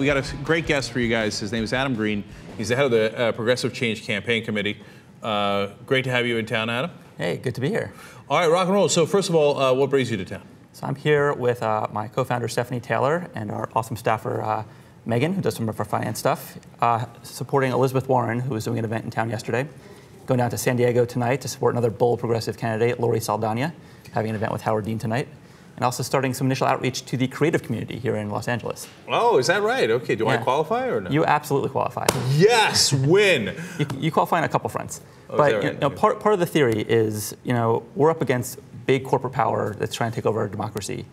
We got a great guest for you guys. His name is Adam Green. He's the head of the Progressive Change Campaign Committee. Great to have you in town, Adam. Hey, good to be here. All right, rock and roll. So first of all, what brings you to town? So I'm here with my co-founder, Stephanie Taylor, and our awesome staffer, Megan, who does some of our finance stuff, supporting Elizabeth Warren, who was doing an event in town yesterday. Going down to San Diego tonight to support another bold progressive candidate, Lori Saldana, having an event with Howard Dean tonight. And also starting some initial outreach to the creative community here in Los Angeles. Oh, is that right? Okay, do I qualify or no? You absolutely qualify. Yes, win! You qualify on a couple fronts. Oh, but right? part of the theory is, we're up against big corporate power that's trying to take over our democracy.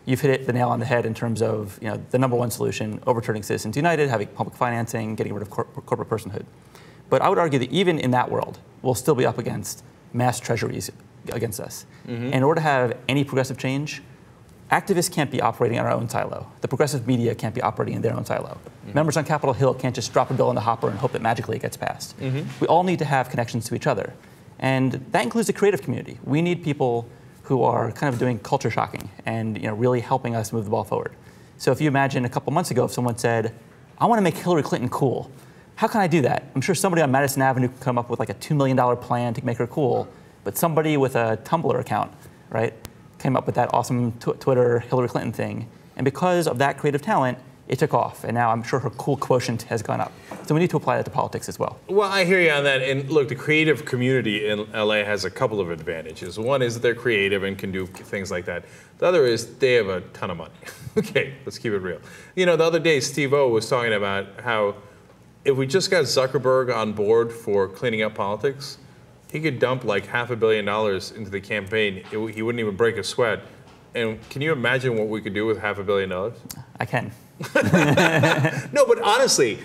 You've hit the nail on the head in terms of the number one solution, overturning Citizens United, having public financing, getting rid of corporate personhood. But I would argue that even in that world, we'll still be up against mass treasuries against us. Mm-hmm. In order to have any progressive change, activists can't be operating in our own silo. The progressive media can't be operating in their own silo. Mm-hmm. Members on Capitol Hill can't just drop a bill in the hopper and hope that magically it gets passed. Mm-hmm. We all need to have connections to each other. And that includes the creative community. We need people who are kind of doing culture shocking and really helping us move the ball forward. So if you imagine a couple months ago, if someone said, I want to make Hillary Clinton cool, how can I do that? I'm sure somebody on Madison Avenue could come up with like a $2 million plan to make her cool, but somebody with a Tumblr account, right, came up with that awesome Twitter Hillary Clinton thing. And because of that creative talent, it took off. And now I'm sure her cool quotient has gone up. So we need to apply that to politics as well. Well, I hear you on that. And look, the creative community in LA has a couple of advantages. One is that they're creative and can do things like that. The other is they have a ton of money. Okay, let's keep it real. The other day, Steve-O was talking about how if we just got Zuckerberg on board for cleaning up politics, he could dump like $500 million into the campaign. He wouldn't even break a sweat. And can you imagine what we could do with $500 million? I can. No, but honestly,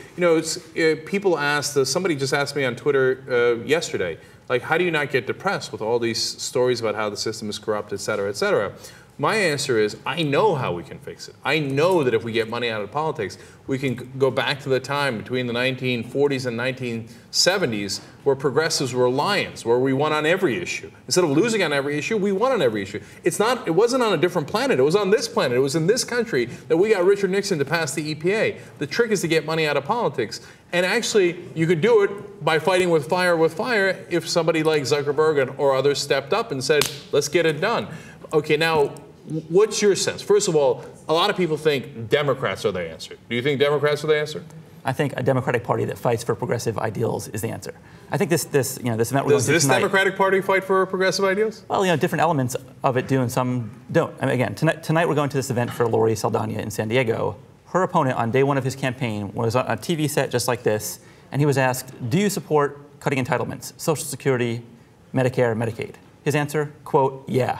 people asked, somebody just asked me on Twitter yesterday, like, how do you not get depressed with all these stories about how the system is corrupt, et cetera, et cetera? My answer is, I know how we can fix it. I know that if we get money out of politics, we can go back to the time between the 1940s and 1970s where progressives were lions, where we won on every issue. Instead of losing on every issue, we won on every issue. It wasn't on a different planet. It was on this planet. It was in this country that we got Richard Nixon to pass the EPA. The trick is to get money out of politics. And actually, you could do it by fighting with fire if somebody like Zuckerberg or others stepped up and said, let's get it done. Okay, now, what's your sense? First of all, a lot of people think Democrats are the answer. Do you think Democrats are the answer? I think a Democratic Party that fights for progressive ideals is the answer. I think this event we're going to tonight. Does this Democratic Party fight for progressive ideals? Well, different elements of it do and some don't. I mean, again, tonight we're going to this event for Lori Saldana in San Diego. Her opponent on day one of his campaign was on a TV set just like this, and he was asked, do you support cutting entitlements, Social Security, Medicare, Medicaid? His answer, quote, yeah.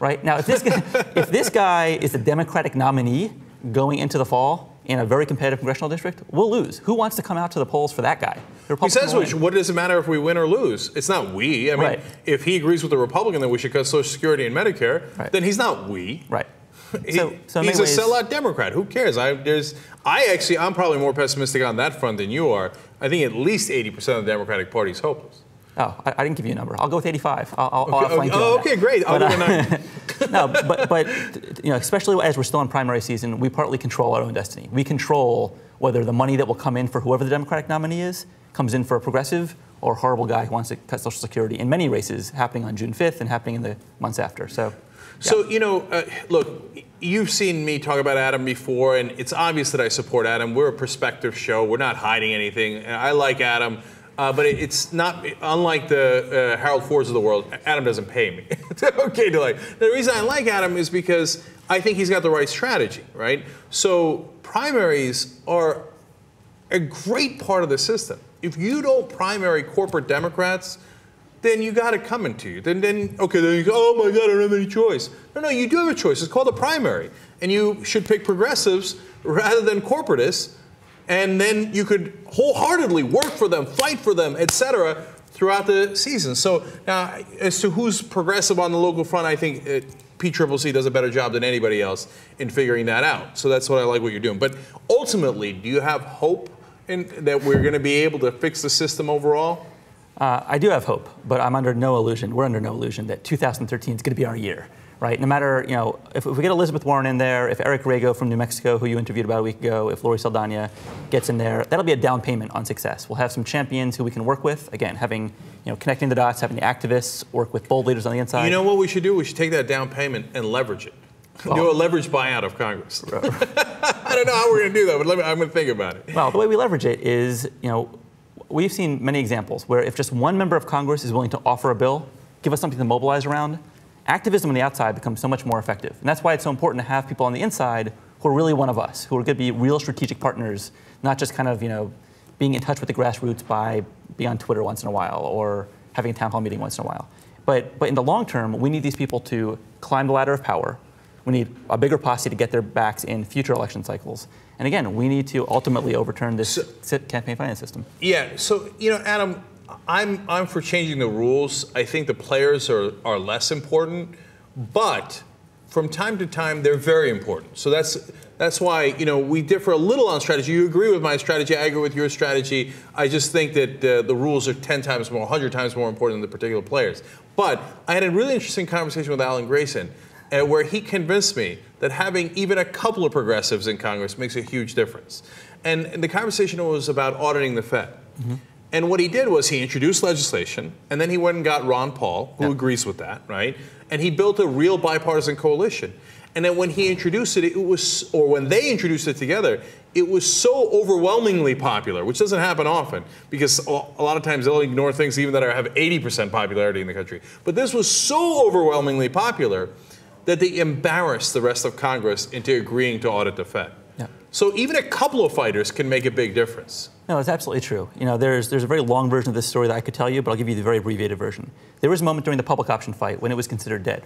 Right? Now, if this guy is the Democratic nominee going into the fall in a very competitive congressional district, we'll lose. Who wants to come out to the polls for that guy? He says, what does it matter if we win or lose? It's not we. I mean, right. If he agrees with the Republican that we should cut Social Security and Medicare, right, then he's not we. Right. He's a sellout Democrat. Who cares? I'm probably more pessimistic on that front than you are. I think at least 80% of the Democratic Party is hopeless. Oh, I didn't give you a number. I'll go with 85. I'll outflank you. Okay, great. I'll do a 9. No, but especially as we're still in primary season, we partly control our own destiny. We control whether the money that will come in for whoever the Democratic nominee is comes in for a progressive or a horrible guy who wants to cut Social Security in many races happening on June 5th and happening in the months after. So, look, you've seen me talk about Adam before, and it's obvious that I support Adam. We're a perspective show. We're not hiding anything. I like Adam. But it's not, unlike the Harold Fords of the world, Adam doesn't pay me. Okay, the reason I like Adam is because I think he's got the right strategy, right? So primaries are a great part of the system. If you don't primary corporate Democrats, then you got it coming to you. Then you go, oh my God, I don't have any choice. No, you do have a choice. It's called a primary. And you should pick progressives rather than corporatists. And then you could wholeheartedly work for them, fight for them, et cetera, throughout the season. So now, as to who's progressive on the local front, I think PCCC does a better job than anybody else in figuring that out. So that's what I like what you're doing. But ultimately, do you have hope that we're going to be able to fix the system overall? I do have hope, but I'm under no illusion. We're under no illusion that 2013 is going to be our year. right? No matter, if we get Elizabeth Warren in there, if Eric Rago from New Mexico, who you interviewed about a week ago, if Lori Saldana gets in there, that'll be a down payment on success. We'll have some champions who we can work with. Again, having, connecting the dots, having the activists work with bold leaders on the inside. You know what we should do? We should take that down payment and leverage it. Well, do a leverage buyout of Congress. I don't know how we're going to do that, but I'm going to think about it. Well, the way we leverage it is, we've seen many examples where if just one member of Congress is willing to offer a bill, give us something to mobilize around, activism on the outside becomes so much more effective. And that's why it's so important to have people on the inside who are really one of us, who are going to be real strategic partners, not just kind of, being in touch with the grassroots by being on Twitter once in a while or having a town hall meeting once in a while. But in the long term, we need these people to climb the ladder of power. We need a bigger posse to get their backs in future election cycles. And again, we need to ultimately overturn this campaign finance system. Yeah, so, Adam, I'm for changing the rules. I think the players are less important, but from time to time, they're very important. So that's why, we differ a little on strategy. You agree with my strategy, I agree with your strategy. I just think that the rules are 10 times more, 100 times more important than the particular players. But I had a really interesting conversation with Alan Grayson, where he convinced me that having even a couple of progressives in Congress makes a huge difference. And the conversation was about auditing the Fed. Mm-hmm. And what he did was he introduced legislation, and then he went and got Ron Paul, who agrees with that, right? And he built a real bipartisan coalition. And then when he introduced it, when they introduced it together, it was so overwhelmingly popular, which doesn't happen often, because a lot of times they'll ignore things even that have 80% popularity in the country. But this was so overwhelmingly popular that they embarrassed the rest of Congress into agreeing to audit the Fed. Yeah. So even a couple of fighters can make a big difference. No, it's absolutely true. There's a very long version of this story that I could tell you, but I'll give you the very abbreviated version. There was a moment during the public option fight when it was considered dead.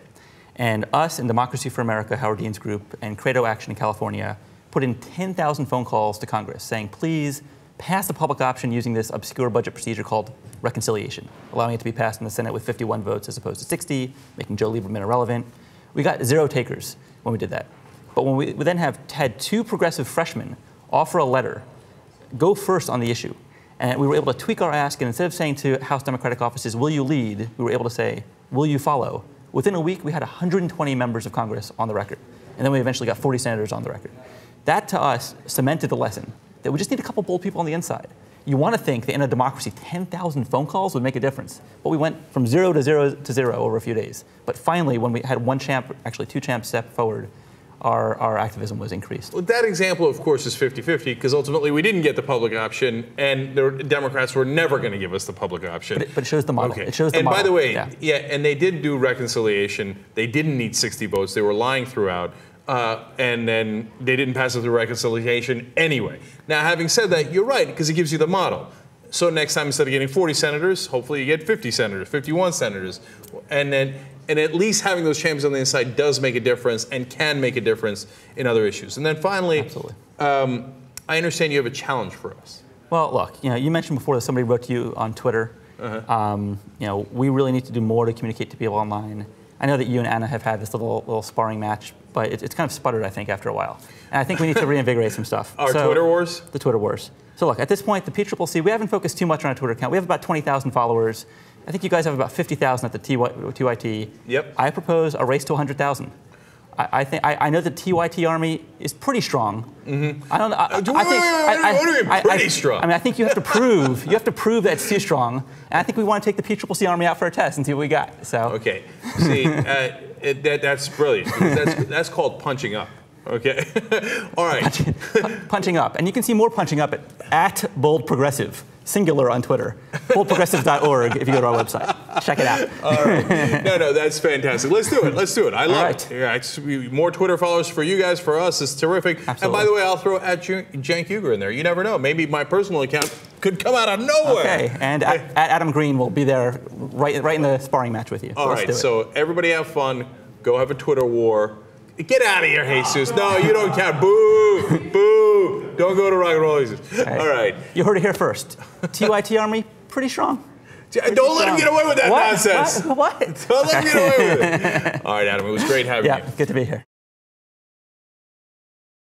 And us and Democracy for America, Howard Dean's group, and Credo Action in California put in 10,000 phone calls to Congress saying, please pass the public option using this obscure budget procedure called reconciliation, allowing it to be passed in the Senate with 51 votes as opposed to 60, making Joe Lieberman irrelevant. We got 0 takers when we did that. But when we then had 2 progressive freshmen offer a letter, go first on the issue, and we were able to tweak our ask, and instead of saying to House Democratic offices, will you lead, we were able to say, will you follow? Within a week, we had 120 members of Congress on the record, and then we eventually got 40 senators on the record. That, to us, cemented the lesson that we just need a couple bold people on the inside. You want to think that in a democracy, 10,000 phone calls would make a difference. But we went from 0 to 0 to 0 over a few days. But finally, when we had one champ, actually 2 champs step forward, our activism was increased. Well, that example, of course, is 50-50, because ultimately we didn't get the public option, and the Democrats were never going to give us the public option. But it shows the model. Okay. It shows the model. And by the way, and they did do reconciliation. They didn't need 60 votes. They were lying throughout. And then they didn't pass it through reconciliation anyway. Now, having said that, you're right, because it gives you the model. So next time, instead of getting 40 senators, hopefully you get 50 senators, 51 senators. And at least having those champions on the inside does make a difference and can make a difference in other issues. And then finally, I understand you have a challenge for us. Well, look, you mentioned before that somebody wrote to you on Twitter. We really need to do more to communicate to people online. I know that you and Anna have had this little sparring match, but it's kind of sputtered, I think, after a while. And I think we need to reinvigorate some stuff. Twitter wars? The Twitter wars. So look, at this point, the PCCC, we haven't focused too much on our Twitter account. We have about 20,000 followers. I think you guys have about 50,000 at the TYT. Yep. I propose a race to 100,000. I know the TYT army is pretty strong. Mm-hmm. I don't know. What do you mean pretty strong? I mean, I think you have to prove that it's too strong. And I think we want to take the PCCC army out for a test and see what we got. So. Okay. See, that's brilliant. That's called punching up. Okay. All right. Punching up, and you can see more punching up at Bold Progressive. Singular on Twitter. Boldprogressive.org if you go to our website. Check it out. All right. No, that's fantastic. Let's do it. I love it. Yeah, more Twitter followers for you guys, for us. It's terrific. Absolutely. And by the way, I'll throw at Cenk Uygur in there. You never know. Maybe my personal account could come out of nowhere. Okay. And at Adam Green will be there right in the sparring match with you. All right. So everybody have fun. Go have a Twitter war. Get out of here, Jesus. No, you don't count. Boo! Boo! Don't go to rock and roll. All right. You heard it here first. TYT Army, pretty strong. Don't let him get away with that nonsense. What? Don't let him get away with it. All right, Adam, it was great having you. Yeah, good to be here.